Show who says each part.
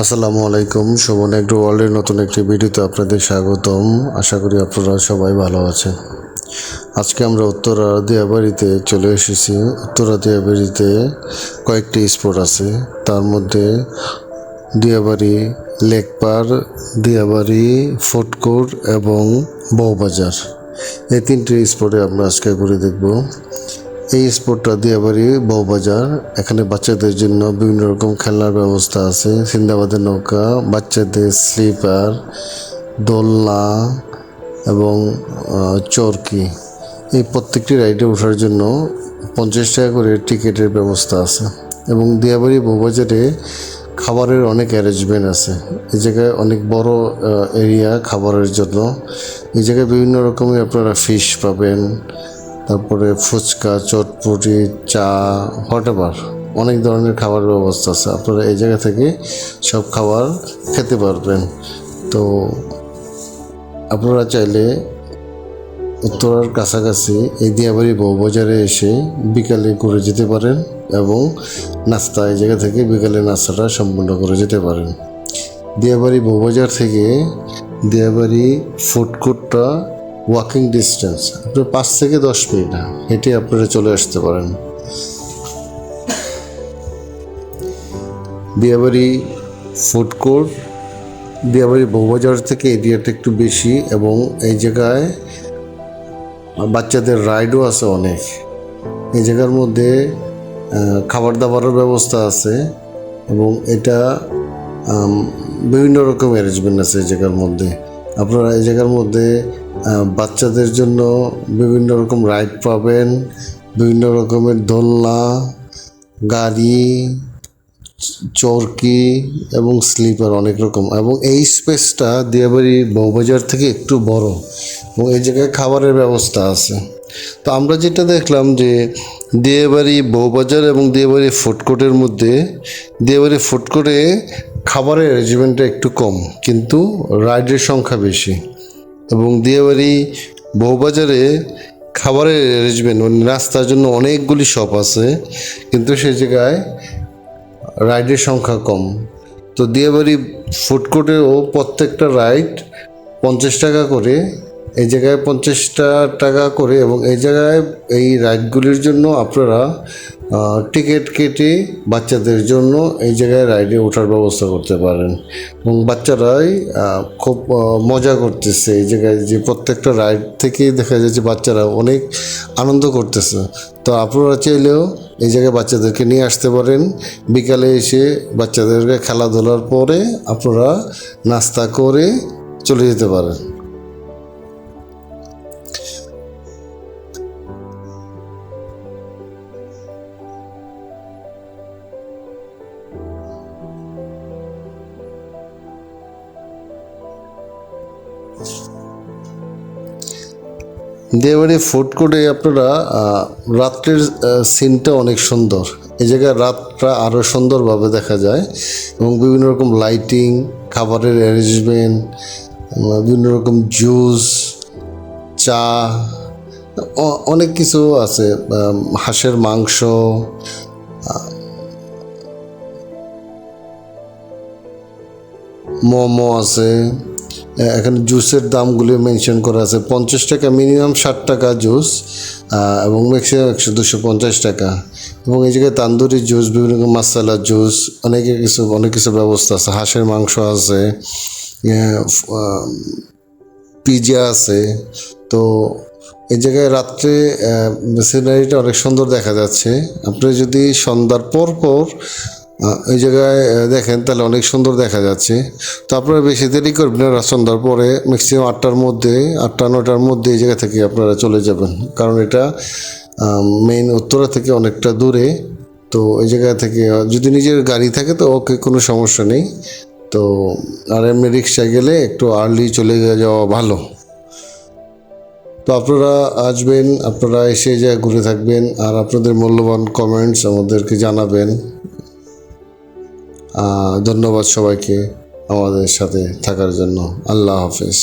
Speaker 1: আসসালামু আলাইকুম। শোভন এগ্রো ওয়ার্ল্ডের নতুন একটি ভিডিওতে আপনাদের স্বাগতম। আশা করি আপনারা সবাই ভালো আছেন। আজকে আমরা উত্তরা দিয়াবাড়িতে চলে এসেছি। উত্তরা দিয়াবাড়িতে কয়েকটি স্পট আছে, তার মধ্যে Diabari lake park, Diabari food court এবং বউবাজার, এই তিনটি স্পটে আমরা আজকে ঘুরে দেখব। এই স্পটটা দিয়াবাড়ি বউবাজার। এখানে বাচ্চাদের জন্য বিভিন্ন রকম খেলনার ব্যবস্থা আছে। সিন্দাবাদের নৌকা, বাচ্চাদের স্লিপার, দোলনা এবং চরকি, এই প্রত্যেকটি রাইডে ওঠার জন্য 50 টাকা করে টিকিটের ব্যবস্থা আছে। এবং দিয়াবাড়ি বউবাজারে খাবারের অনেক অ্যারেঞ্জমেন্ট আছে। এই জায়গায় অনেক বড় এরিয়া খাবারের জন্য। এই জায়গায় বিভিন্ন রকমের আপনারা ফিশ পাবেন, তারপরে ফুচকা, চটপটি, চা, হোয়াটএভার অনেক ধরনের খাবার ব্যবস্থা আছে। আপনারা এই জায়গা থেকে সব খাবার খেতে পারবেন। তো আপনারা চাইলে উত্তরার কাছাকাছি এই দিয়াবাড়ি বউবাজারে এসে বিকালে করে যেতে পারেন এবং নাস্তা এই জায়গা থেকে বিকালে নাস্তাটা সম্পূর্ণ করে যেতে পারেন। দিয়াবাড়ি বউবাজার থেকে দিয়াবাড়ি ফুড কোর্টটা ওয়াকিং ডিস্টেন্স, আপনার 5 থেকে 10 মিনিট হেঁটে আপনারা চলে আসতে পারেন। দিয়াবাড়ি ফুড কোর্ট দিয়াবাড়ি বউবাজার থেকে এরিয়াটা একটু বেশি এবং এই জায়গায় বাচ্চাদের রাইডও আছে অনেক। এই জায়গার মধ্যে খাবার দাবারের ব্যবস্থা আছে এবং এটা বিভিন্ন রকম অ্যারেঞ্জমেন্ট আছে এই জায়গার মধ্যে। আপনারা এই জায়গার মধ্যে বাচ্চাদের জন্য বিভিন্ন রকম রাইড পাবেন, বিভিন্ন রকমের দোলনা, গাড়ি, চরকি এবং স্লিপার অনেক রকম। এবং এই স্পেসটা দিয়াবাড়ি বউবাজার থেকে একটু বড় এবং এই জায়গায় খাবারের ব্যবস্থা আছে। তো আমরা যেটা দেখলাম যে দিয়াবাড়ি বউবাজার এবং দিয়াবাড়ি ফুড কোর্টের মধ্যে দিয়াবাড়ি ফুড কোর্টে খাবারের অ্যারেঞ্জমেন্টটা একটু কম, কিন্তু রাইডের সংখ্যা বেশি। এবং দিয়াবাড়ি বউবাজারে খাবারের অ্যারেঞ্জমেন্ট মানে নাস্তার জন্য অনেকগুলি শপ আছে, কিন্তু সেই জায়গায় রাইডের সংখ্যা কম। তো দিয়াবাড়ি ফুড কোর্টেও প্রত্যেকটা রাইড 50 টাকা করে, এই জায়গায় 50 টাকা করে। এবং এই জায়গায় এই রাইডগুলির জন্য আপনারা টিকিট কেটে বাচ্চাদের জন্য এই জায়গায় রাইডে ওঠার ব্যবস্থা করতে পারেন। এবং বাচ্চারাই খুব মজা করতেছে এই জায়গায়, যে প্রত্যেকটা রাইড থেকেই দেখা যাচ্ছে বাচ্চারা অনেক আনন্দ করতেছে। তো আপনারা চাইলেও এই জায়গায় বাচ্চাদেরকে নিয়ে আসতে পারেন। বিকালে এসে বাচ্চাদেরকে খেলাধুলার পরে আপনারা নাস্তা করে চলে যেতে পারেন। দিয়াবাড়ি ফুড কোর্টে আপনারা রাত্রের সিনটা অনেক সুন্দর। এই জায়গায় রাতটা আরও সুন্দরভাবে দেখা যায় এবং বিভিন্ন রকম লাইটিং, খাবারের অ্যারেঞ্জমেন্ট, বিভিন্ন রকম জুস, চা, অনেক কিছু আছে। হাঁসের মাংস, মোমো আছে। এখানে জুসের দামগুলি মেনশন করা আছে। 50 টাকা মিনিমাম, 60 টাকা জুস এবং ম্যাক্সিমাম 100-250 টাকা। এবং এই জায়গায় তান্দুরি জুস, বিভিন্ন রকম মশলা জুস, অনেক কিছু ব্যবস্থা আছে। হাঁসের মাংস আছে, পিৎজা আছে। তো এই জায়গায় রাত্রে সিনারিটা অনেক সুন্দর দেখা যাচ্ছে। আপনি যদি সন্ধ্যার পর এই জায়গায় দেখেন তাহলে অনেক সুন্দর দেখা যাচ্ছে। তো আপনারা বেশি দেরি করবেন না, সন্ধ্যার পরে ম্যাক্সিমাম 8টার মধ্যে, 8টা-9টার মধ্যে এই জায়গা থেকে আপনারা চলে যাবেন, কারণ এটা মেইন উত্তরা থেকে অনেকটা দূরে। তো এই জায়গা থেকে যদি নিজের গাড়ি থাকে তো ওকে, কোনো সমস্যা নেই। তো আর এমনি রিক্সায় গেলে একটু আর্লি চলে যাওয়া ভালো। তো আপনারা আসবেন, আপনারা এসে যা ঘুরে থাকবেন আর আপনাদের মূল্যবান কমেন্টস আমাদেরকে জানাবেন। ধন্যবাদ সবাইকে আমাদের সাথে থাকার জন্য। আল্লাহ হাফেজ।